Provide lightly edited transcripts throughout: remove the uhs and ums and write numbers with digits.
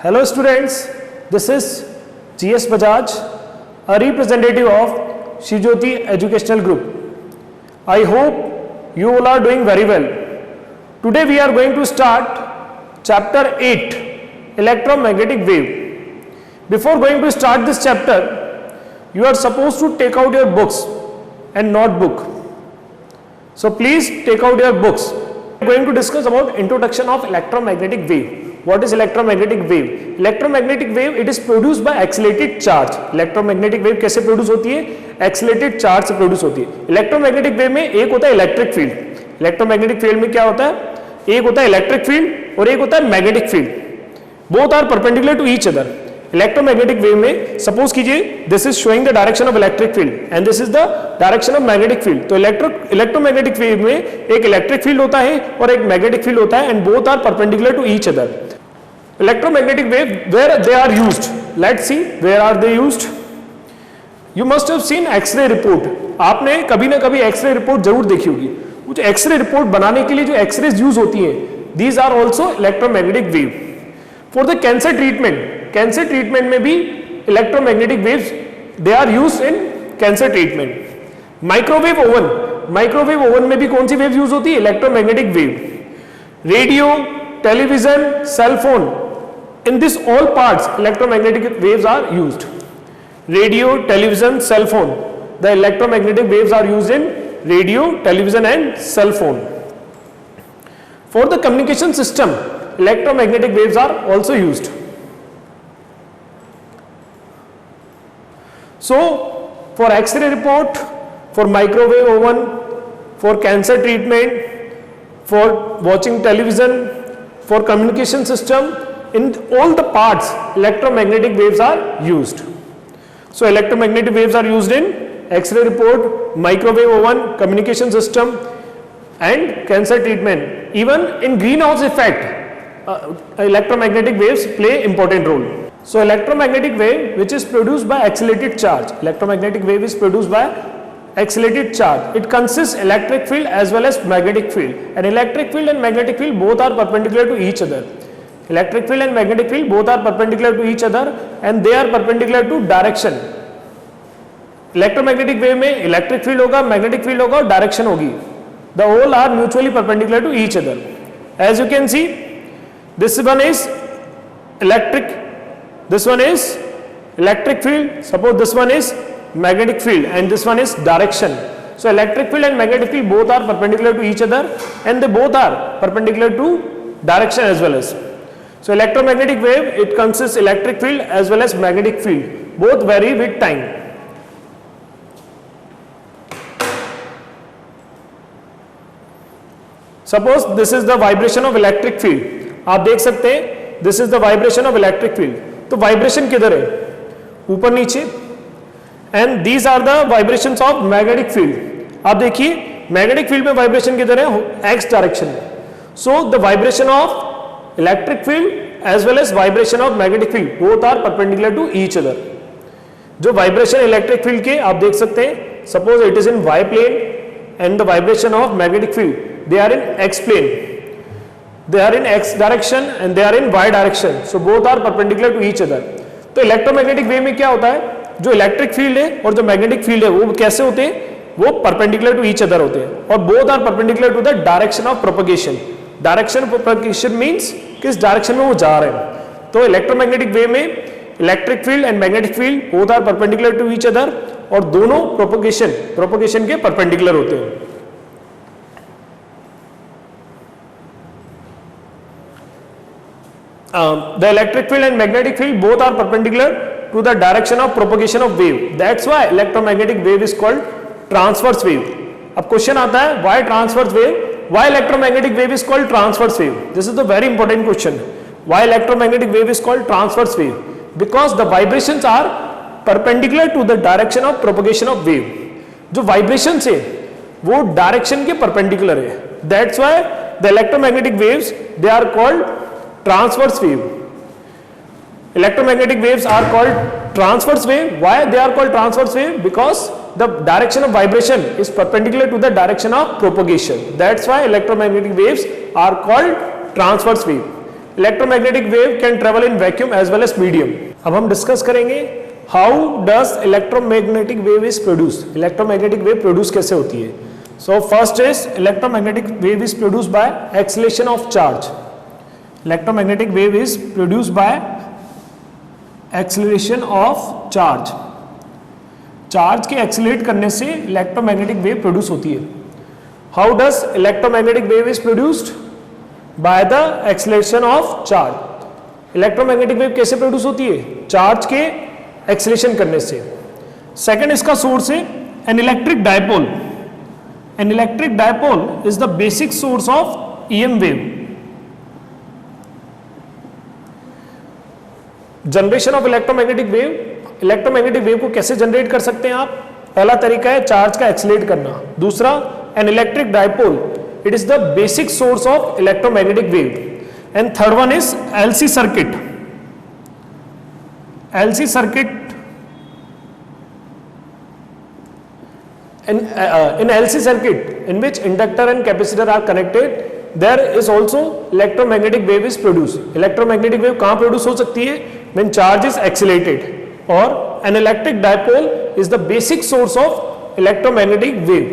Hello students, this is GS Bajaj, a representative of Shijoti Educational Group. I hope you all are doing very well. Today we are going to start chapter 8, electromagnetic wave. Before going to start this chapter, you are supposed to take out your books and notebook. So please take out your books. We are going to discuss about introduction of electromagnetic wave. What is electromagnetic wave? Electromagnetic wave, it is produced by accelerated charge. Electromagnetic wave कैसे produce होती है? Accelerated charge से produce होती है. Electromagnetic wave में एक होता है इलेक्ट्रिक फील्ड. इलेक्ट्रोमैग्नेटिक फील्ड में क्या होता है? एक होता है इलेक्ट्रिक फील्ड और एक होता है magnetic field. Both are perpendicular to each other. Electromagnetic wave में सपोज कीजिए this is showing the direction of electric field and this is the direction of magnetic field. तो इलेक्ट्रोमैग्नेटिक वेव में एक electric field होता है और एक magnetic field होता है and both are perpendicular to each other. Electromagnetic wave, where they are used, let's see where are they used. You must have seen X-ray report. आपने कभी ना कभी X-ray report जरूर देखी होगी. वो जो X-ray report बनाने के लिए जो X-rays यूज होती हैं, these are also electromagnetic wave. For the cancer treatment में भी electromagnetic waves they are used in cancer treatment. Microwave oven में भी कौन सी वेव यूज होती है? Electromagnetic wave. Radio, television, cell phone. In this all parts electromagnetic waves are used. Radio, television, cell phone. The electromagnetic waves are used in radio, television and cell phone. For the communication system, electromagnetic waves are also used. So for X-ray report, for microwave oven, for cancer treatment, for watching television, for communication system, in all the parts electromagnetic waves are used. So electromagnetic waves are used in X-ray report, microwave oven, communication system and cancer treatment. Even in greenhouse effect electromagnetic waves play important role. So electromagnetic wave which is produced by accelerated charge. Electromagnetic wave is produced by accelerated charge. It consists electric field as well as magnetic field. And electric field and magnetic field both are perpendicular to each other. Electric field and magnetic field both are perpendicular to each other and they are perpendicular to direction. Electromagnetic wave में electric field होगा, magnetic field होगा और direction होगी. The all are mutually perpendicular to each other. As you can see, this one is electric, this one is electric field. Suppose this one is magnetic field and this one is direction. So electric field and magnetic field both are perpendicular to each other and they both are perpendicular to direction as well as. So electromagnetic wave, it consists electric field as well as magnetic field. Both vary with time. Suppose this is the vibration of electric field. आप देख सकते हैं this is the vibration of electric field. तो vibration किधर है? ऊपर नीचे. And these are the vibrations of magnetic field. आप देखिए magnetic field में vibration किधर है? X direction में. So the vibration of electric field as well as vibration of magnetic field both are perpendicular to each other. जो vibration electric field के आप देख सकते हैं, suppose it is in y plane and the vibration of magnetic field they are in x plane. They are in x direction and they are in y direction. So both are perpendicular to each other. तो electromagnetic wave में क्या होता है? जो electric field है और जो magnetic field है वो कैसे होते हैं? वो परपेंडिकुलर टू ईच अदर होते हैं और both are perpendicular to the direction of propagation. Direction of propagation means किस डायरेक्शन में वो जा रहे हैं. तो इलेक्ट्रोमैग्नेटिक वेव में electric field and magnetic field both are perpendicular to each other और दोनों प्रोपगेशन के परपेंडिकुलर होते हैं. The electric field and magnetic field both are perpendicular to the direction of propagation of wave. That's why electromagnetic wave is called transverse wave. अब question आता है why transverse wave? Why electromagnetic wave is called transverse wave? This is the very important question. Why electromagnetic wave is called transverse wave? Because the vibrations are perpendicular to the direction of propagation of wave. जो vibrations है वो direction के perpendicular है. That's why the electromagnetic waves they are called transverse wave. Electromagnetic waves are called transverse wave. Why they are called transverse wave? Because the direction of vibration is perpendicular to the direction of propagation. That's why electromagnetic waves are called transverse wave. Electromagnetic wave can travel in vacuum as well as medium. अब हम discuss करेंगे how does electromagnetic wave is produced, electromagnetic wave produce कैसे होती है। So first is electromagnetic wave is produced by acceleration of charge. Electromagnetic wave is produced by acceleration of charge. Charge के accelerate करने से electromagnetic wave produce होती है। How does electromagnetic wave is produced by the acceleration of charge. Electromagnetic wave कैसे produce होती है, charge के acceleration करने से। सेकंड इसका सोर्स है an electric dipole. An electric dipole is the basic source of EM wave. Generation of electromagnetic wave, electromagnetic wave को कैसे जनरेट कर सकते हैं आप। पहला तरीका है चार्ज का एक्सीलरेट करना। दूसरा an electric dipole, it is the basic source of electromagnetic wave. And third one is LC circuit. LC circuit, in LC circuit in which inductor and capacitor are connected, there is also electromagnetic wave is produced. Electromagnetic wave कहाँ produce हो सकती है, when charge is accelerated, और an electric dipole is the basic source of electromagnetic wave.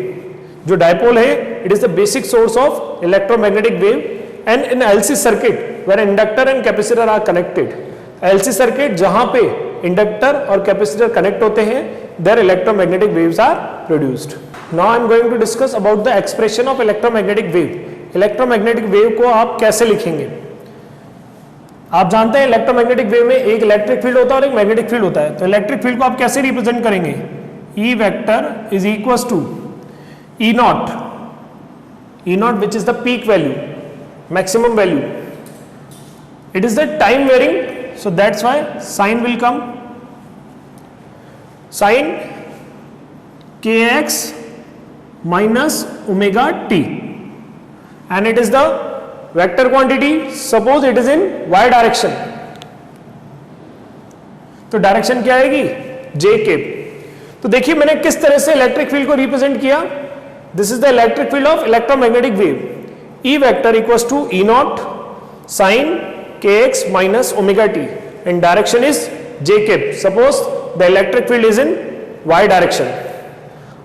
जो dipole है, it is the basic source of electromagnetic wave. And in LC circuit where inductor and capacitor are connected, LC circuit जहाँ पे inductor और capacitor connect होते हैं, their electromagnetic waves are produced. Now I am going to discuss about the expression of electromagnetic wave. Electromagnetic wave को आप कैसे लिखेंगे। आप जानते हैं इलेक्ट्रोमैग्नेटिक वेव में एक इलेक्ट्रिक फील्ड होता है और एक मैग्नेटिक फील्ड होता है। तो इलेक्ट्रिक फील्ड को आप कैसे रिप्रेजेंट करेंगे, E vector is equal to E naught, E naught which is the peak value, maximum value, it is the time varying, so that's why sign will come sin kx minus omega t, and it is the vector quantity, suppose it is in y direction, तो direction क्या आएगी, j cap. तो देखिए मैंने किस तरह से electric field को रिप्रेजेंट किया। This is the electric field of electromagnetic wave. E vector equals to E naught sine kx minus omega t, and direction is j cap. Suppose the electric field is in y direction.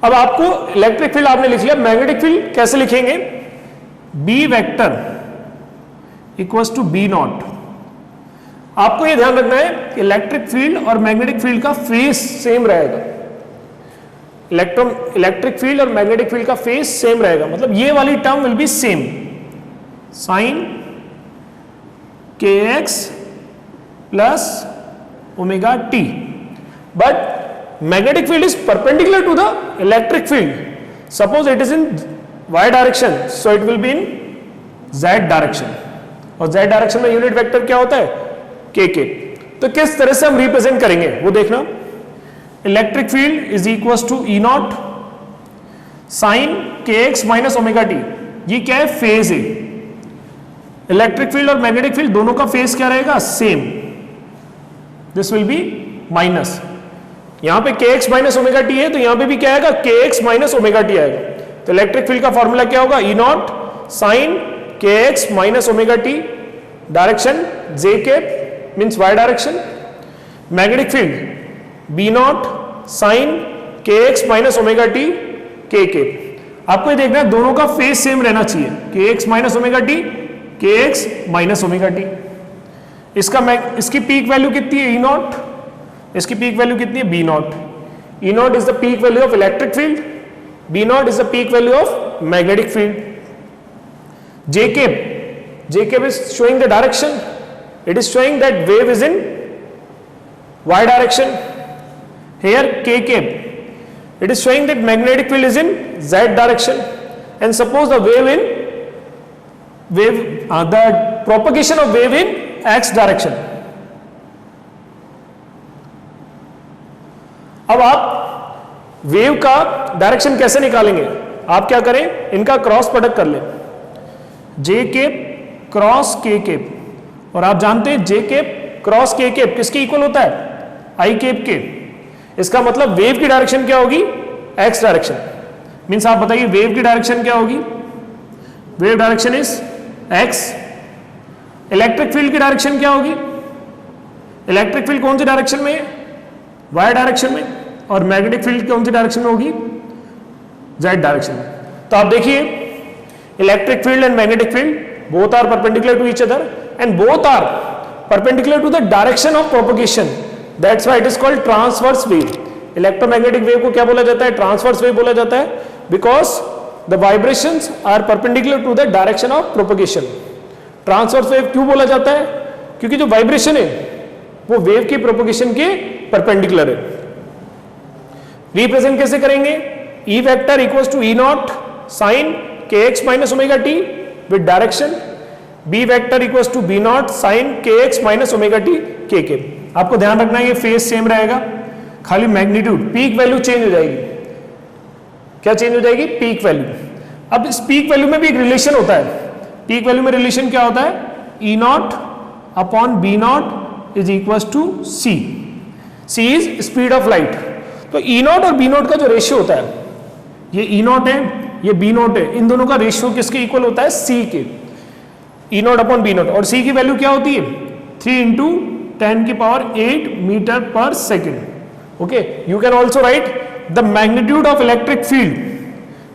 अब आपको electric field आपने लिख लिया, magnetic field कैसे लिखेंगे, B vector equals to B naught. आपको ये ध्यान रखना है इलेक्ट्रिक फील्ड और मैग्नेटिक फील्ड का फेज सेम रहेगा। इलेक्ट्रिक फील्ड और मैग्नेटिक फील्ड का फेज सेम रहेगा, मतलब ये वाली term will be same, sine kx plus omega t, but magnetic field is perpendicular to the electric field. Suppose it is in y direction, so it will be in z direction, और z direction में unit vector क्या होता है, kk। तो किस तरह से हम रिप्रेजेंट करेंगे वो देखना। Electric field is equal to E naught sine kx minus omega t, ये क्या है, फेज है। इलेक्ट्रिक फील्ड और मैग्नेटिक फील्ड दोनों का फेज क्या रहेगा, same, this will be minus. यहां पे kx माइनस ओमेगा टी है, तो यहां पे भी क्या आएगा, kx माइनस ओमेगा टी आएगा। तो इलेक्ट्रिक फील्ड का फॉर्मूला क्या होगा, E naught sine kx minus omega t, direction j cap means y direction. Magnetic field B naught sine kx minus omega t k cap. आपको ये देखना है दोनों का फेज सेम रहना चाहिए, kx minus omega T, kx minus omega T. इसकी peak value कितनी है, E नॉट, इसकी पीक वैल्यू कितनी है, B not. E naught is the peak value of electric field, B naught is the peak value of magnetic field. J cap is showing the direction, it is showing that wave is in y direction. Here K cap, it is showing that magnetic field is in z direction, and suppose the the propagation of wave in x direction. अब आप wave का direction कैसे निकालेंगे, आप क्या करें, इनका cross product कर लें, जे केप क्रॉस के केप, और आप जानते हैं जे केप क्रॉस के केप किसके इक्वल होता है, आई केप के। इसका मतलब वेव की डायरेक्शन क्या होगी, एक्स डायरेक्शन। मीन्स आप बताइए वेव की डायरेक्शन क्या होगी, wave direction is x, electric field की डायरेक्शन क्या होगी? इलेक्ट्रिक फील्ड कौन सी डायरेक्शन में है? वाई डायरेक्शन में। और मैग्नेटिक फील्ड कौन सी डायरेक्शन में होगी? जेड डायरेक्शन में। तो आप देखिए electric field and magnetic field both are perpendicular to each other and both are perpendicular to the direction of propagation, that's why it is called transverse wave. Electromagnetic wave को क्या बोला जाता है? Transverse wave बोला जाता है, because the vibrations are perpendicular to the direction of propagation. Transverse wave क्यों बोला जाता है? क्योंकि जो वाइब्रेशन है वो वेव की प्रोपगेशन के परपेंडिकुलर है। रिप्रेजेंट कैसे करेंगे? E vector equals to E naught sine kx minus omega t with direction, B vector equals to B naught sine kx minus omega t kk। आपको ध्यान रखना है ये फेज सेम रहेगा, खाली मैग्नीट्यूड पीक वैल्यू चेंज हो जाएगी। क्या चेंज हो जाएगी? Peak value. अब इस पीक वैल्यू में भी एक रिलेशन होता है। पीक वैल्यू में रिलेशन क्या होता है? E naught upon B naught is equals to C। C is speed of light. तो E नॉट और B नॉट का जो रेशियो होता है, ये E नॉट है, ये B नॉट है, इन दोनों का रेशियो किसके इक्वल होता है? C के। E naught upon B naught. और C की वैल्यू क्या होती है? 3 इंटू 10 की power 8 metre per second. Okay, you can also write the magnitude of electric field,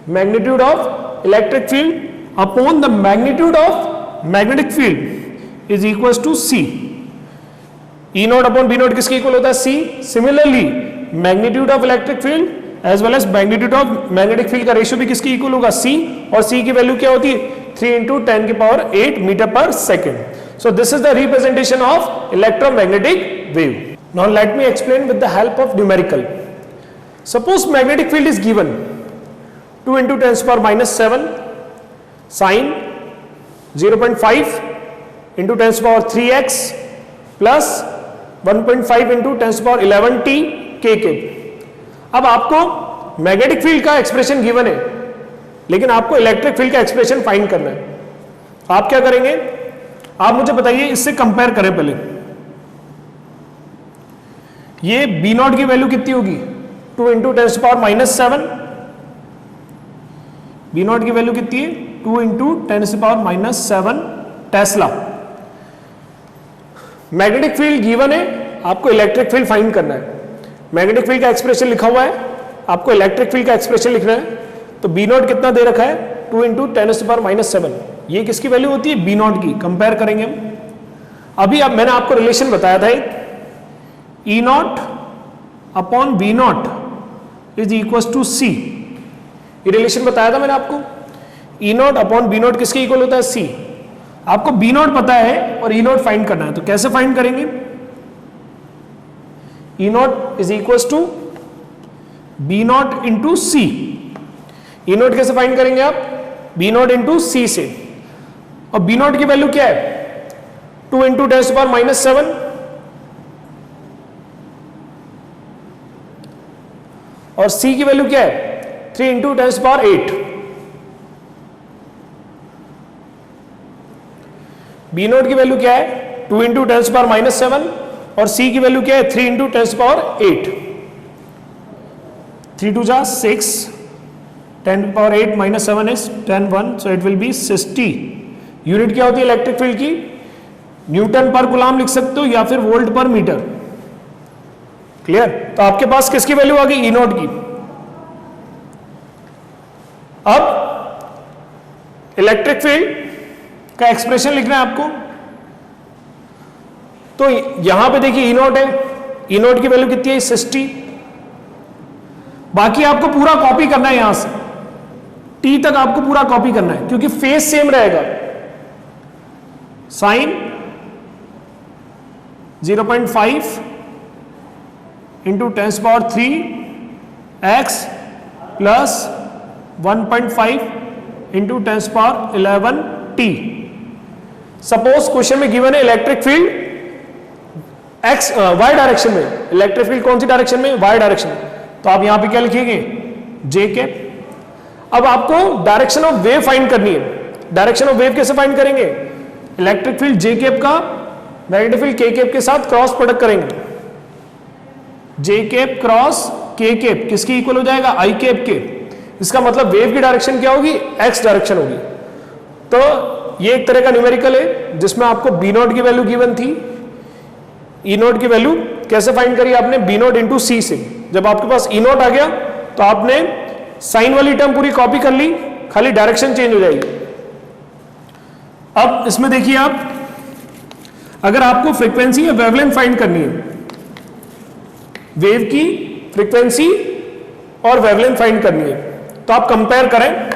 magnitude of electric field upon the magnitude of magnetic field is equal to C। E naught upon B naught किसके equal होता है? C। Similarly magnitude of electric field as well as magnitude of magnetic field का ratio भी किसके equal होगा? C। और C की value क्या होती है? 3 इंटू 10 की power 8 metre per second. So this is the representation of electromagnetic wave. Now let me explain with the help of numerical. Suppose magnetic field is given 2 into 10 to the power minus 7 sine 0.5 into 10 to the power 3x plus 1.5 into 10 to the power 11 t kk। अब आपको magnetic field का expression given है, लेकिन आपको electric field का expression find करना है। आप क्या करेंगे? आप मुझे बताइए, इससे कंपेयर करें पहले। ये B नॉट की वैल्यू कितनी होगी? 2 into 10 to the power minus 7। B naught की वैल्यू कितनी है? 2 into 10 to the power minus 7 tesla. Magnetic field given है, आपको इलेक्ट्रिक फील्ड फाइंड करना है। मैग्नेटिक फील्ड का एक्सप्रेशन लिखा हुआ है, आपको इलेक्ट्रिक फील्ड का एक्सप्रेशन लिखना है। तो B नॉट कितना दे रखा है? 2 into 10 to the power minus 7। ये किसकी वैल्यू होती है? B नॉट की। कंपेयर करेंगे हम। अभी अब मैंने आपको रिलेशन बताया था, E naught upon B naught is equal to C। ये रिलेशन बताया था मैंने आपको। E naught upon B naught किसके इक्वल होता है? C। आपको B नॉट पता है और E नॉट फाइंड करना है, तो कैसे फाइंड करेंगे? E naught is equal to B naught into C। E naught कैसे फाइंड करेंगे आप? B नॉट इंटू C से। और B नॉट की वैल्यू क्या है? 2 into 10 to the power minus 7 और C की वैल्यू क्या है? 3 into 10 to the power 8। B naught की वैल्यू क्या है? 2 into 10 to the power minus 7 और C की वैल्यू क्या है? 3 इंटू 10 टू द पावर 8। 3 2 जा 6, 10 to the power 8 minus 7 is 10 1, so it will be 60। Unit क्या होती है इलेक्ट्रिक फील्ड की? न्यूटन पर कूलम लिख सकते हो या फिर वोल्ट पर मीटर। क्लियर? तो आपके पास किसकी वैल्यू आ गई? E नॉट की। अब इलेक्ट्रिक फील्ड का एक्सप्रेशन लिखना है आपको। तो यहां पे देखिए E नॉट है, E नॉट की वैल्यू कितनी है? 60। बाकी आपको पूरा कॉपी करना है, यहां से T तक आपको पूरा कॉपी करना है, क्योंकि फेज सेम रहेगा। Sine 0.5 into 10 power 3 x plus 1.5 into 10 power 11 t। Suppose question में गिवन है electric field x y direction में। इलेक्ट्रिक फील्ड कौन सी डायरेक्शन में? y डायरेक्शन में। तो आप यहां पे क्या लिखिएगे? j cap. अब आपको डायरेक्शन ऑफ वेव फाइंड करनी है। डायरेक्शन ऑफ वेव कैसे फाइंड करेंगे? इलेक्ट्रिक फील्ड j कैप का मैग्नेटिक फील्ड k कैप के साथ क्रॉस प्रोडक्ट करेंगे। j cap cross k cap किसकी इक्वल हो जाएगा? I कैप के। इसका मतलब वेव की डायरेक्शन क्या होगी? x डायरेक्शन होगी। तो ये एक तरह का न्यूमेरिकल है जिसमें आपको बी नॉट की वैल्यू गिवन थी, ई नॉट की वैल्यू कैसे फाइंड करी आपने, बी नॉट इंटू सी से। जब आपके पास ई नॉट आ गया तो आपने साइन वाली टर्म पूरी कॉपी कर ली, खाली डायरेक्शन चेंज हो जाएगी। अब इसमें देखिए आप, अगर आपको फ्रीक्वेंसी या वेवलेंथ फाइंड करनी है, वेव की फ्रीक्वेंसी और वेवलेंथ फाइंड करनी है, तो आप कंपेयर करें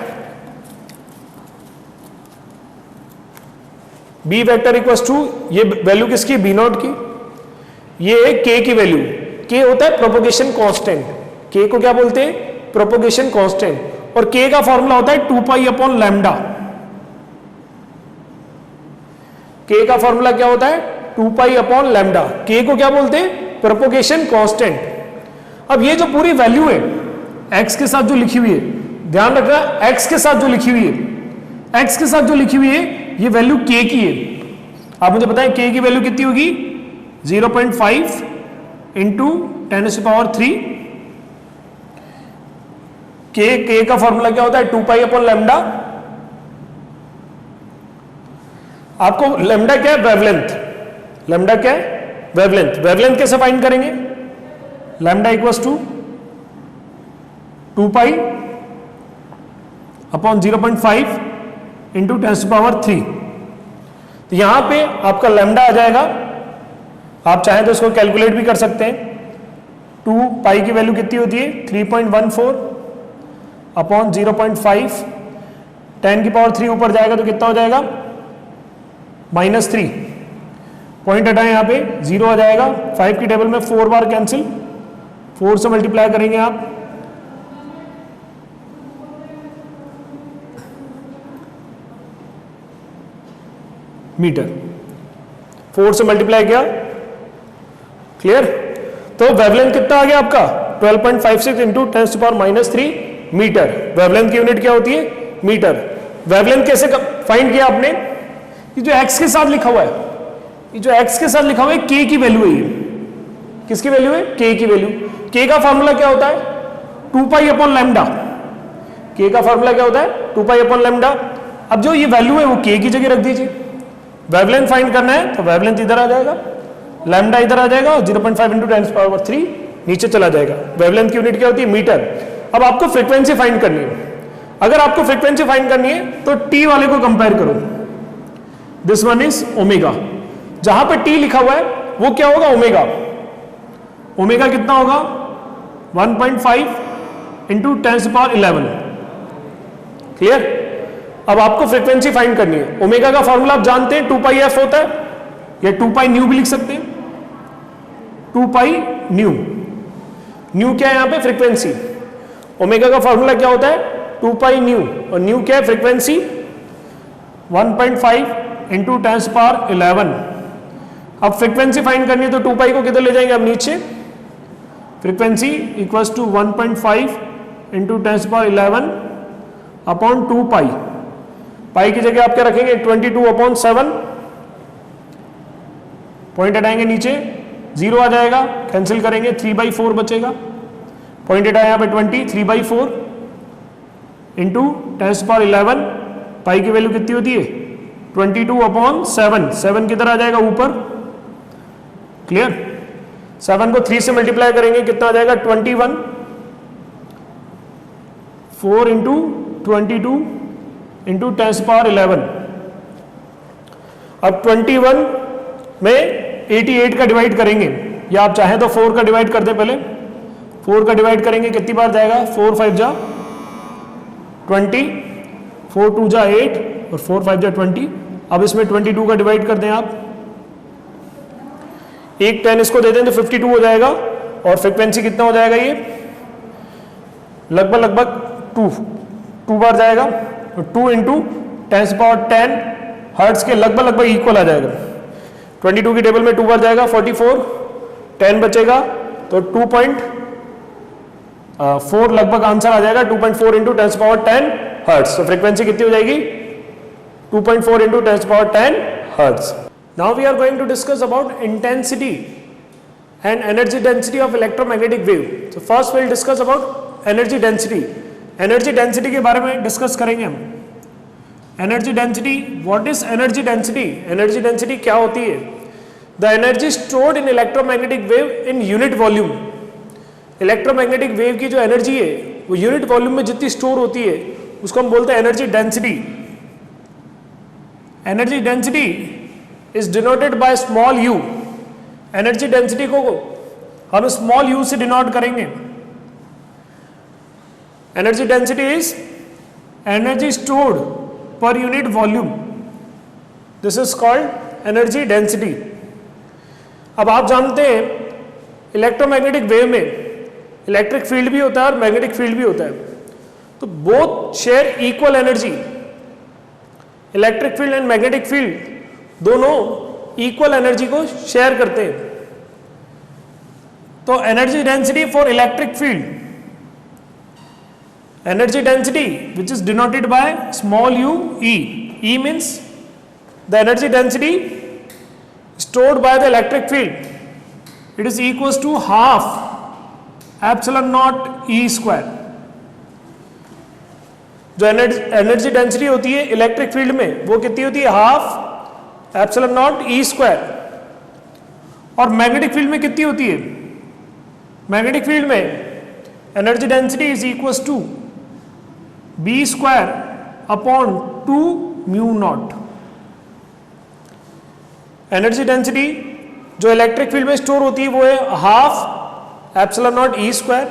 बी वेक्टर इक्वल्स टू, ये वैल्यू किसकी, बी नॉट की, ये है के की वैल्यू। के होता है प्रोपोगेशन कांस्टेंट, के को क्या बोलते हैं, प्रोपोगेशन कांस्टेंट, और के का फॉर्मूला होता है 2 पाई अपॉन लैम्डा। के का फॉर्मूला क्या होता है, 2 पाई अपॉन लैम्डा। के को क्या बोलते हैं, प्रोपोगेशन कांस्टेंट। अब ये जो पूरी वैल्यू है एक्स के साथ जो लिखी हुई है, ध्यान रखना एक्स के साथ जो लिखी हुई है, एक्स के साथ जो लिखी हुई है ये वैल्यू के की है। आप मुझे बताएं के की वैल्यू कितनी होगी, 0.5 इंटू 10⁻³ के का फॉर्मूला क्या होता है, 2 पाई अपॉन लैम्डा। आपको लैम्डा क्या है, वेवलेंथ, लैम्डा क्या है, वेवलेंथ। वेवलेंथ कैसे फाइंड करेंगे, lambda equals to 2 pi upon 0.5 into 10⁻³। तो यहां पे आपका लैम्डा आ जाएगा, आप चाहें तो इसको कैलकुलेट भी कर सकते हैं। 2 पाई की वैल्यू कितनी होती है, 3.14 अपॉन 0.5, 10⁻³ ऊपर जाएगा तो कितना हो जाएगा, -3। पॉइंट हटाएं, यहाँ पे 0 आ जाएगा, 5 की टेबल में 4 बार कैंसिल, 4 से मल्टीप्लाई करेंगे आप, मीटर, 4 से मल्टीप्लाई किया, क्लियर। तो वेवलेंथ कितना आ गया आपका, 12.56 इंटू 10⁻³ मीटर। वेवलेंथ की यूनिट क्या होती है, मीटर। वेवलेंथ कैसे फाइंड किया आपने, ये जो एक्स के साथ लिखा हुआ है, ये जो एक्स के साथ लिखा हुआ है के की वैल्यू है, ये किसकी वैल्यू है, के की वैल्यू। के का फॉर्मूला क्या होता है, 2 पाई अपॉन लैम्डा। के का फॉर्मूला क्या होता है, 2 पाई अपॉन लैम्डा। अब जो ये वैल्यू है वो के की जगह रख दीजिए। वेवलेंथ फाइंड करना है तो वेवलेंथ इधर आ जाएगा, लैम्डा इधर आ जाएगा, और 0.5 इंटू 10⁻³ नीचे चला जाएगा। वेवलेंथ की यूनिट क्या होती है, मीटर। अब आपको फ्रीक्वेंसी फाइंड करनी है। अगर आपको फ्रीक्वेंसी फाइंड करनी है तो टी वाले को कंपेयर करो, दिस वन इज ओमेगा। जहां पे टी लिखा हुआ है वो क्या होगा, ओमेगा। ओमेगा कितना होगा, 1.5 इंटू 10⁻11, क्लियर। अब आपको फ्रीक्वेंसी फाइंड करनी है। ओमेगा का फॉर्मूला आप जानते हैं, 2 पाई एफ होता है, या 2 पाई न्यू भी लिख सकते हैं, 2 पाई न्यू। न्यू क्या है यहाँ पे, फ्रीक्वेंसी। ओमेगा का फॉर्मूला क्या होता है, 2 पाई न्यू, और न्यू क्या है, फ्रीक्वेंसी। 1.5 इंटू 10⁻11। अब फ्रीक्वेंसी फाइंड करनी है तो 2 पाई को किधर ले जाएंगे, अब नीचे। Frequency equals to 1.5 into 10⁻11 upon 2 pi. Pi की जगह आप क्या रखेंगे, 22/7। पॉइंट हटाएंगे नीचे, 0 आ जाएगा, कैंसिल करेंगे, 3/4 बचेगा। पॉइंट हटाए यहाँ पे 20, 3/4 इंटू 10⁻11। पाई की वैल्यू कितनी होती है, 22/7। 7 किधर आ जाएगा, ऊपर, क्लियर। 7 को 3 से मल्टीप्लाई करेंगे, कितना आ जाएगा, 21। 4 इंटू 22 इंटू 10⁻11। अब 21 में 88 का डिवाइड करेंगे, या आप चाहें तो 4 का डिवाइड कर दे पहले। 4 का डिवाइड करेंगे, कितनी बार जाएगा, 4 5 जा 20, 4 2 जा 8, और 4 5 जा 20। अब इसमें 22 का डिवाइड कर दें आप, एक 10 इसको दे दें तो 52 हो जाएगा। और फ्रीक्वेंसी कितना हो जाएगा, ये लगभग 2 बार जाएगा, तो 2 इंटू 10⁻10 हर्ट्ज के लगभग इक्वल आ जाएगा। 22 की टेबल में 2 बार जाएगा, 44, 10 बचेगा तो 2.4 लगभग आंसर आ जाएगा, 2.4 इंटू 10⁻10 हर्ट्ज। तो फ्रीक्वेंसी कितनी हो जाएगी, 2.4 into 10⁻10 hertz. Now we are going to discuss about intensity and energy density of electromagnetic wave. So first we'll discuss about energy density. Energy density के बारे में डिस्कस करेंगे हम। Energy density, what is energy density? Energy density क्या होती है? The energy stored in electromagnetic wave in unit volume. Electromagnetic wave की जो एनर्जी है वो यूनिट वॉल्यूम में जितनी स्टोर होती है उसको हम बोलते हैं energy density. Energy density is denoted by small you. Energy density को हम स्मॉल यू से डिनोट करेंगे। Energy density is energy stored पर unit volume, this is called energy density. अब आप जानते हैं इलेक्ट्रोमैग्नेटिक वेव में इलेक्ट्रिक फील्ड भी होता है और मैग्नेटिक फील्ड भी होता है, तो both share equal energy. Electric field and magnetic field दोनों इक्वल एनर्जी को शेयर करते हैं। तो energy density for electric field, energy density which is denoted by small u E. E means the energy density stored by the electric field. It is equals to half epsilon naught E square. जो energy density होती है electric field में वो कितनी होती है? Half epsilon naught E square. और magnetic field में कितनी होती है? मैग्नेटिक फील्ड में energy density is equals to B square upon 2 mu naught. Energy density जो इलेक्ट्रिक फील्ड में स्टोर होती है वो है half epsilon naught E square,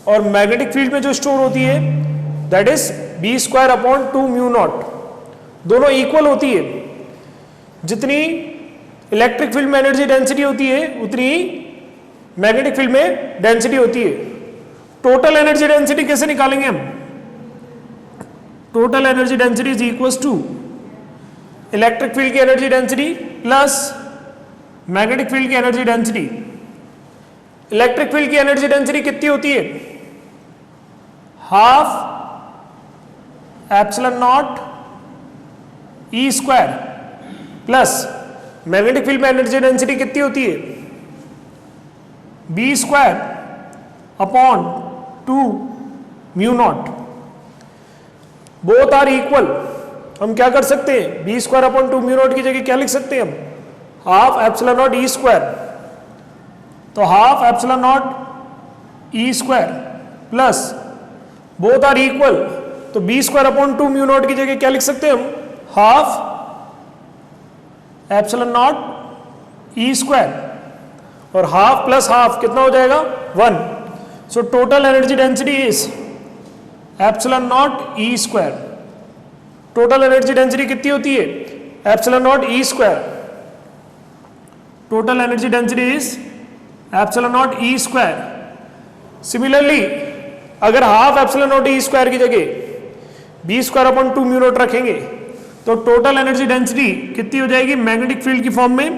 और मैग्नेटिक फील्ड में जो स्टोर होती है that is B square upon 2 mu not. दोनों इक्वल होती है। जितनी इलेक्ट्रिक फील्ड में एनर्जी डेंसिटी होती है उतनी मैग्नेटिक फील्ड में डेंसिटी होती है। टोटल एनर्जी डेंसिटी कैसे निकालेंगे हम? Total energy density is equals to electric field की energy density plus magnetic field की एनर्जी डेंसिटी। इलेक्ट्रिक फील्ड की एनर्जी डेंसिटी कितनी होती है? Half epsilon naught E square plus magnetic field में एनर्जी डेंसिटी कितनी होती है? B square upon 2 mu naught. Both are equal. हम क्या कर सकते हैं? B square upon 2 mu naught की जगह क्या लिख सकते हैं हम? Half epsilon naught E square. तो half epsilon naught E square plus both are equal, तो B square upon 2 mu naught की जगह क्या लिख सकते हैं हम? Half epsilon naught E square, और हाफ प्लस हाफ कितना हो जाएगा? 1। So total energy density is epsilon naught E square. Total energy density कितनी होती है? Epsilon naught E square. Total energy density is epsilon naught E square. Similarly अगर half epsilon naught E square की जगह B square upon 2 mu naught रखेंगे तो total energy density कितनी हो जाएगी मैग्नेटिक फील्ड की फॉर्म में?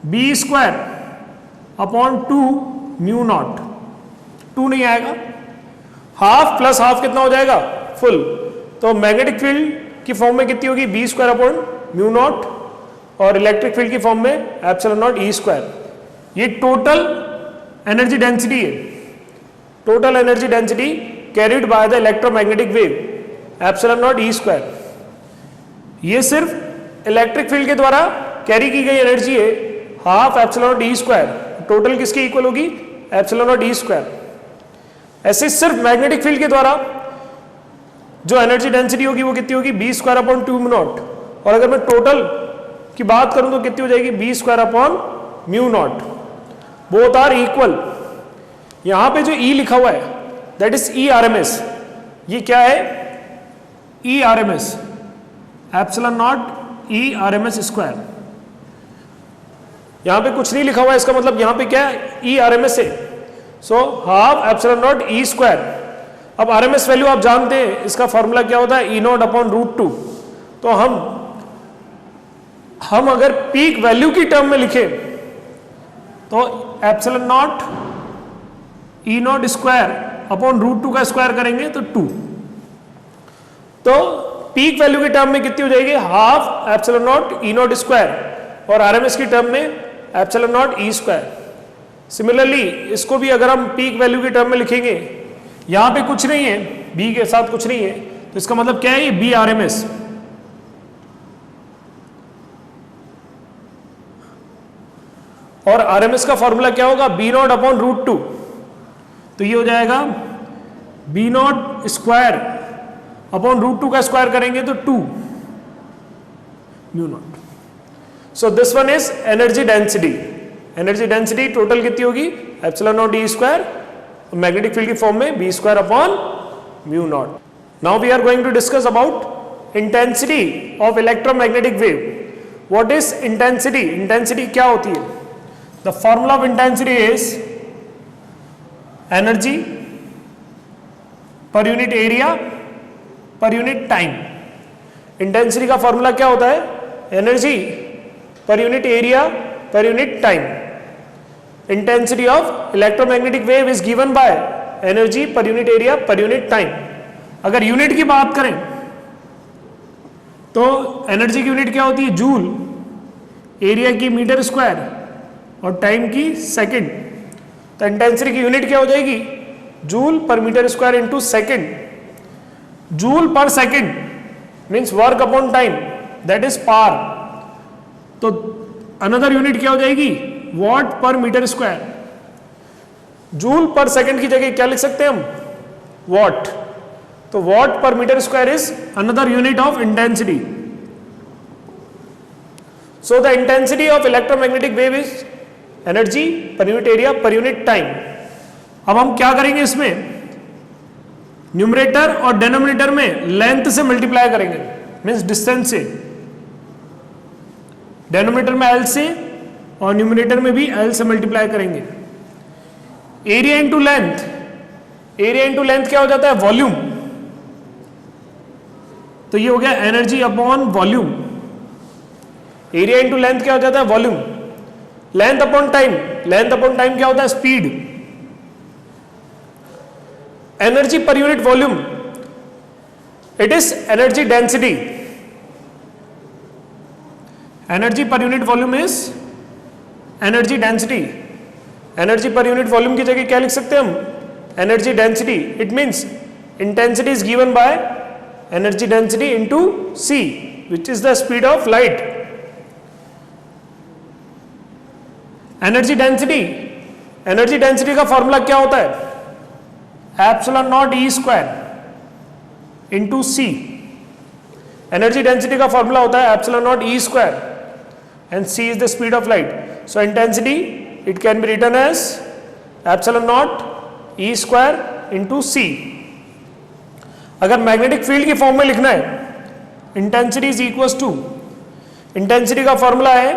B square upon 2 mu naught. 2 नहीं आएगा, हाफ प्लस हाफ कितना हो जाएगा? फुल। तो मैग्नेटिक फील्ड की फॉर्म में कितनी होगी? B square upon mu naught, और इलेक्ट्रिक फील्ड की फॉर्म में एप्सिलॉन नॉट ई स्क्वायर। ये टोटल एनर्जी डेंसिटी है। Total energy density carried by the electromagnetic wave epsilon naught E square. ये सिर्फ इलेक्ट्रिक फील्ड के द्वारा कैरी की गई एनर्जी है, half epsilon naught E square. Total किसके इक्वल होगी? Epsilon naught E square. ऐसे सिर्फ मैग्नेटिक फील्ड के द्वारा जो एनर्जी डेंसिटी होगी वो कितनी होगी? B square upon 2 mu naught. और अगर मैं टोटल की बात करूं तो कितनी हो जाएगी? B square upon mu naught. Both are equal. यहां पे जो ई लिखा हुआ है that is E R M S. ये क्या है? E R M S, epsilon naught E R M S square. यहां पे कुछ नहीं लिखा हुआ है, इसका मतलब यहां पे क्या है? ई आर एम एस है। So half epsilon naught E square. अब आर एम एस वैल्यू आप जानते हैं, इसका फॉर्मूला क्या होता है? ई नॉट अपॉन √2। तो हम अगर पीक वैल्यू की टर्म में लिखें तो epsilon naught E not square upon √2 का स्क्वायर करेंगे तो 2। तो पीक वैल्यू की टर्म में कितनी हो जाएगी? Half epsilon naught E not square, और आरएमएस की टर्म में epsilon naught E square. Similarly इसको भी अगर हम पीक वैल्यू की टर्म में लिखेंगे, यहां पे कुछ नहीं है, बी के साथ कुछ नहीं है, तो इसका मतलब क्या है, ये बी आर एम एस। और आर एम एस का फॉर्मूला क्या होगा, B naught upon root two. तो ये हो जाएगा B naught square upon root two का स्क्वायर करेंगे तो 2 mu naught. So this one is energy density. Energy density total कितनी होगी, epsilon naught E square, magnetic field की फॉर्म में B square upon mu naught. Now we are going to discuss about intensity of electromagnetic wave. What is intensity, intensity क्या होती है? The formula of intensity is energy per unit area per unit time. Intensity का formula क्या होता है, energy per unit area per unit time. Intensity of electromagnetic wave is given by energy per unit area per unit time. अगर unit की बात करें तो energy की यूनिट क्या होती है, जूल, एरिया की मीटर स्क्वायर और टाइम की सेकंड। तो इंटेंसिटी की यूनिट क्या हो जाएगी, joule per metre square into second. Joule per second means work upon time, that is power. तो अनदर यूनिट क्या हो जाएगी, watt per metre square. Joule per second की जगह क्या लिख सकते हैं हम, वॉट। तो watt per metre square is another unit of intensity. So the intensity of electromagnetic wave is energy per unit area per unit time. अब हम क्या करेंगे, इसमें न्यूमरेटर और डेनोमिनेटर में लेंथ से मल्टीप्लाई करेंगे, मीन्स डिस्टेंस से। डेनोमिनेटर में एल से और न्यूमरेटर में भी एल से मल्टीप्लाई करेंगे। Area into length, area into length क्या हो जाता है, वॉल्यूम। तो ये हो गया energy upon volume. Area into length क्या हो जाता है, volume. Length upon time, length upon time क्या होता है, speed. Energy per unit volume, it is energy density. Energy per unit volume is energy density. Energy per unit volume की जगह क्या लिख सकते हैं हम, energy density. It means intensity is given by energy density into C, which is the speed of light. Energy density, energy density का formula क्या होता है, epsilon naught E square into C. Energy density का formula होता है epsilon naught E square and C is the speed of light. So intensity it can be written as epsilon naught E square into C. अगर magnetic field की form में लिखना है, intensity is equal to, intensity का formula है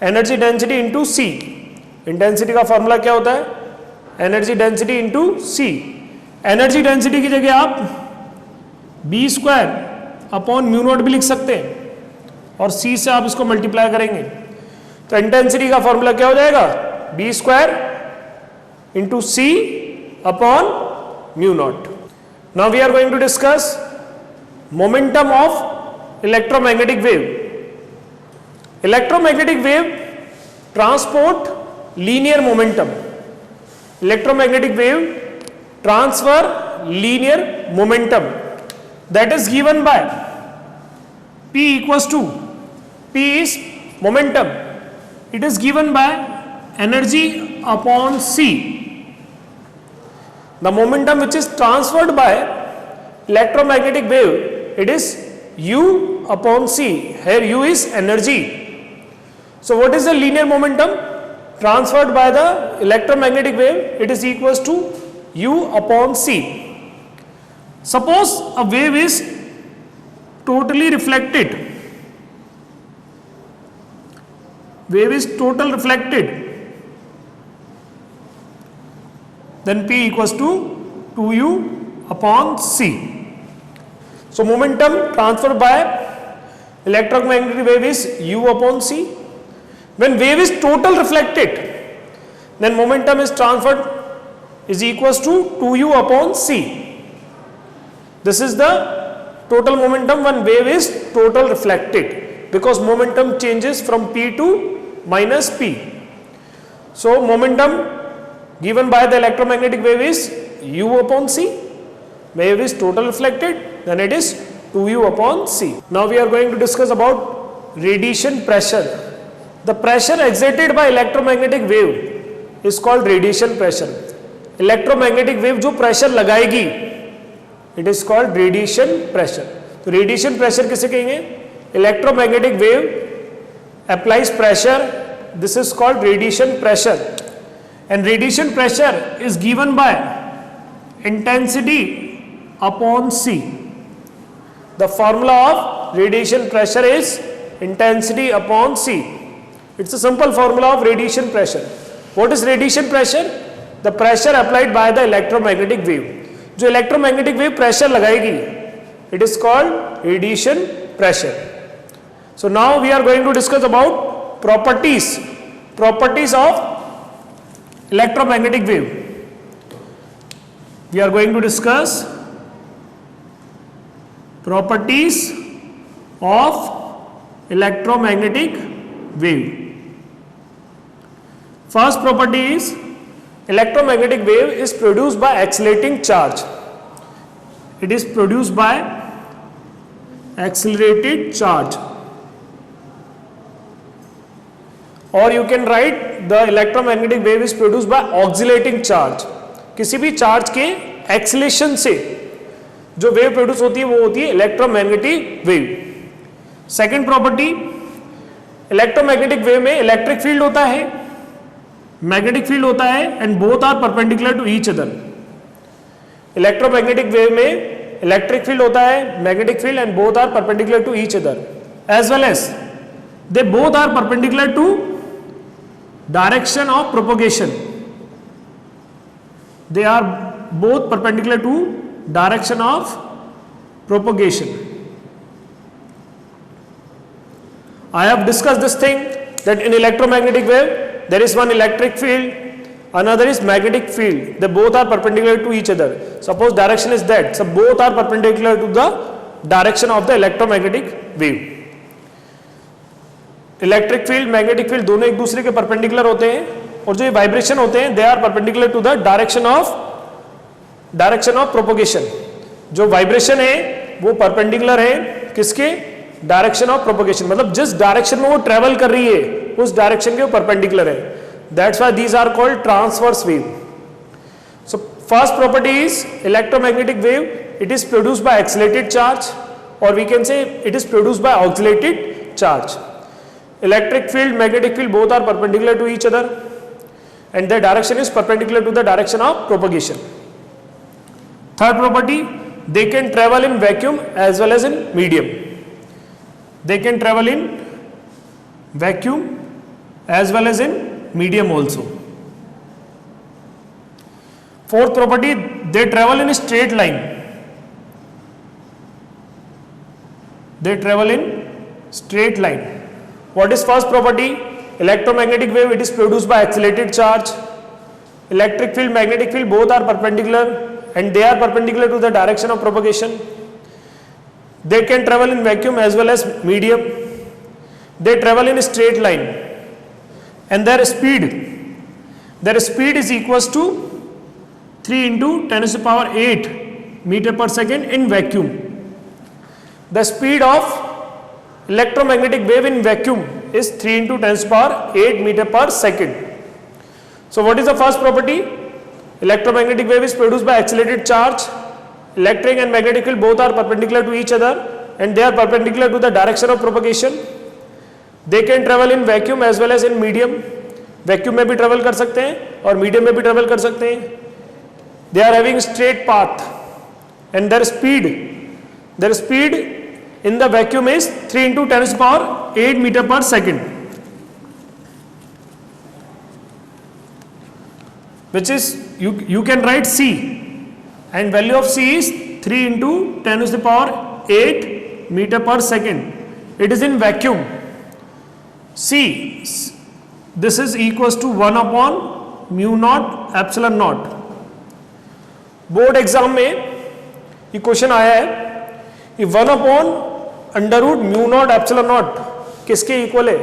energy density into C. Intensity का formula क्या होता है, energy density into C. Energy density की जगह आप B square upon mu naught भी लिख सकते हैं और सी से आप इसको मल्टीप्लाई करेंगे। तो इंटेंसिटी का फॉर्मूला क्या हो जाएगा, B square into C upon mu naught. Now we are going to discuss momentum of electromagnetic wave. Electromagnetic wave transport linear momentum. Electromagnetic wave transfer linear momentum, that is given by P equals to, P is momentum, it is given by energy upon C. The momentum which is transferred by electromagnetic wave, it is U upon C. Here U is energy. So what is the linear momentum transferred by the electromagnetic wave? It is equals to U upon C. Suppose a wave is totally reflected. Wave is total reflected. Then P equals to 2U upon C. So momentum transferred by electromagnetic wave is U upon C. When wave is total reflected, then momentum is transferred is equals to 2U upon C. This is the total momentum when wave is total reflected, because momentum changes from P to minus P. So momentum given by the electromagnetic wave is U upon C. Wave is total reflected, then it is 2u upon c. Now we are going to discuss about radiation pressure. The pressure exerted by electromagnetic wave is called radiation pressure. Electromagnetic wave जो pressure लगाएगी, it is called radiation pressure. तो radiation pressure किसे कहेंगे? Electromagnetic wave applies pressure. This is called radiation pressure. And radiation pressure is given by intensity upon C. The formula of radiation pressure is intensity upon C. It's a simple formula of radiation pressure. What is radiation pressure? The pressure applied by the electromagnetic wave. जो electromagnetic wave pressure लगाएगी, it is called radiation pressure. So now we are going to discuss about properties of electromagnetic wave. We are going to discuss properties of electromagnetic wave. First property is electromagnetic wave is produced by accelerating charge. It is produced by accelerated charge. Or you can write the electromagnetic wave is produced by oscillating charge. किसी भी charge के acceleration से जो wave produce होती है वो होती है electromagnetic wave. Second property, electromagnetic wave में इलेक्ट्रिक फील्ड होता है, मैग्नेटिक फील्ड होता है and both are perpendicular to each other. Electromagnetic wave में इलेक्ट्रिक फील्ड होता है, magnetic field and both are perpendicular to each other as well as they both are perpendicular to direction of propagation. They are both perpendicular to direction of propagation. I have discussed this thing that in electromagnetic wave there is one electric field, another is magnetic field. They both are perpendicular to each other. Suppose direction is that, so both are perpendicular to the direction of the electromagnetic wave. Electric field, magnetic field दोनों एक दूसरे के perpendicular होते हैं और जो ये vibration होते हैं they are perpendicular to the direction of propagation. जो वाइब्रेशन है वो परपेंडिकुलर है किसके? Direction of propagation. मतलब जिस डायरेक्शन में वो ट्रेवल कर रही है उस डायरेक्शन के वो परपेंडिकुलर है. That's why these are called transverse wave. So first property is electromagnetic wave, it is produced by accelerated charge और we can say it is produced by oscillated charge. Electric field, magnetic field both are perpendicular to each other and their direction is perpendicular to the direction of propagation. Third property, they can travel in vacuum as well as in medium. They can travel in vacuum as well as in medium also. Fourth property, they travel in a straight line. They travel in straight line. What is first property? Electromagnetic wave, it is produced by accelerated charge. Electric field, magnetic field both are perpendicular and they are perpendicular to the direction of propagation. They can travel in vacuum as well as medium. They travel in a straight line and their speed is equals to 3 into 10 to the power 8 meter per second in vacuum. The speed of electromagnetic wave in vacuum is 3 into 10 to the power 8 meter per second. So what is the first property? Electromagnetic wave is produced by accelerated charge. Electric and magnetic field both are perpendicular to each other and they are perpendicular to the direction of propagation. They can travel in vacuum as well as in medium. Vacuum में भी travel कर सकते हैं और medium में भी travel कर सकते हैं. They are having straight path and their speed in the vacuum is 3 into 10 to the power 8 meter per second, which is you can write C and value of C is 3 into 10 to the power 8 meter per second. It is in vacuum. C, this is equals to 1 upon mu naught epsilon naught. Board exam में ये question आया है कि 1 upon under root mu naught epsilon naught किसके equal है?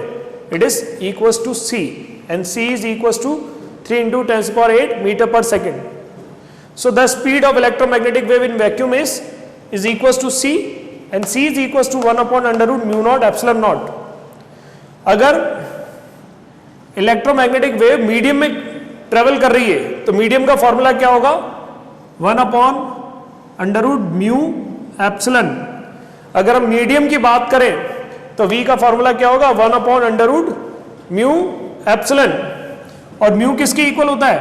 It is equals to C and C is equals to 3 into 10 to the power 8 meter per second. So the speed of electromagnetic wave in vacuum is is equals to C and C is equals to 1 upon under root mu naught epsilon naught. अगर electromagnetic wave medium में travel कर रही है तो medium का formula क्या होगा? 1 upon under root mu epsilon. अगर हम मीडियम की बात करें तो V का फॉर्मूला क्या होगा? 1 upon under root mu epsilon. और म्यू किसके इक्वल होता है?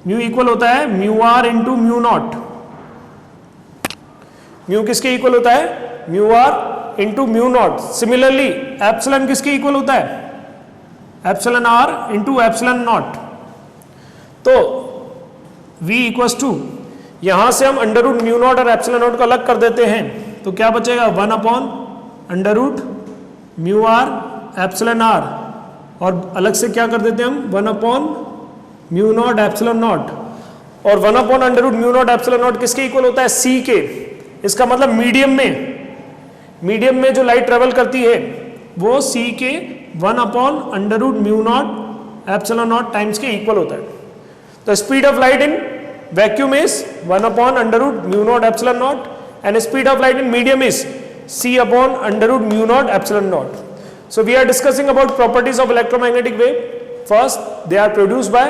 म्यू इक्वल होता है mu R into mu naught. Mu किसके इक्वल होता है? Mu R into mu naught. Similarly epsilon किसके इक्वल होता है? Epsilon R into epsilon naught. तो V इक्वल्स टू, यहां से हम अंडर रूट म्यू नॉट और एप्सिलन नॉट को अलग कर देते हैं तो क्या बचेगा? 1 upon under root mu R epsilon R. और अलग से क्या कर देते हैं हम? 1 upon mu naught epsilon naught. और 1 upon under root mu naught epsilon naught किसके इक्वल होता है? C के. इसका मतलब मीडियम में जो लाइट ट्रेवल करती है वो C के 1 upon under root mu naught epsilon naught times के इक्वल होता है. तो speed of light in vacuum is 1 upon under root mu naught epsilon naught and speed of light in medium is C upon under root mu naught epsilon naught. So we are discussing about properties of electromagnetic wave. First, they are produced by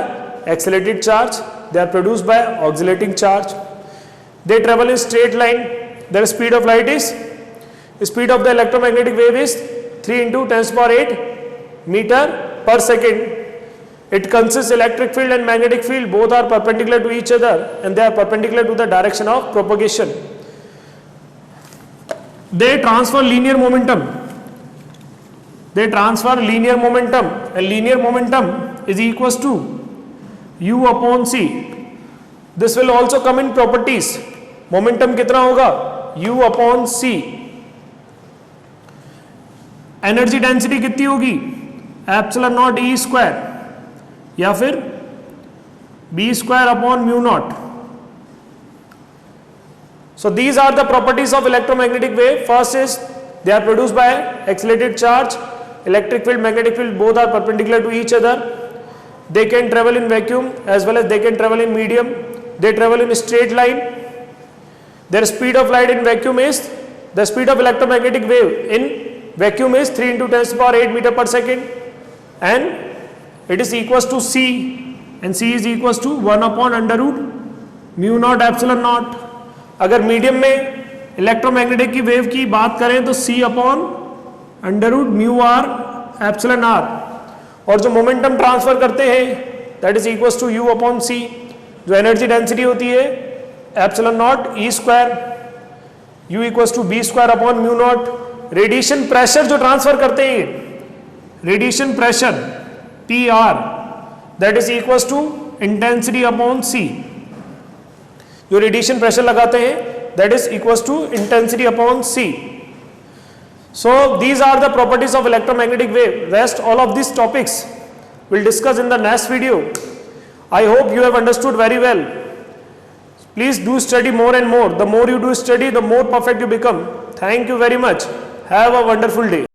accelerated charge. They are produced by oscillating charge. They travel in straight line. Their speed of light is, speed of the electromagnetic wave is 3 into 10 to the power 8 meter per second. It consists electric field and magnetic field. Both are perpendicular to each other and they are perpendicular to the direction of propagation. They transfer linear momentum. They transfer linear momentum and linear momentum is equals to U upon C. This will also come in properties. Momentum कितना होगा? U upon C. Energy density कितनी होगी? Epsilon naught E square या फिर B square upon mu not. So these are the properties of electromagnetic wave. First is they are produced by accelerated charge. Electric field, magnetic field, both are perpendicular to each other. They can travel in vacuum as well as they can travel in medium. They travel in a straight line. Their speed of light in vacuum is, the speed of electromagnetic wave in vacuum is 3 into 10 to the power 8 meter per second and it is equals to C and C is equals to 1 upon under root mu naught epsilon naught. अगर medium में electromagnetic की wave की बात करें तो C upon under root mu R epsilon R. और जो momentum transfer करते हैं that is equals to U upon C. जो एनर्जी डेंसिटी होती है epsilon naught E square, U equals to B square upon mu naught. Radiation pressure जो transfer करते हैं, radiation pressure PR, that is equals to intensity upon C. जो radiation pressure लगाते हैं that is equals to intensity upon C. So these are the properties of electromagnetic wave. Rest all of these topics we'll discuss in the next video. I hope you have understood very well. Please do study more and more. The more you do study, the more perfect you become. Thank you very much. Have a wonderful day.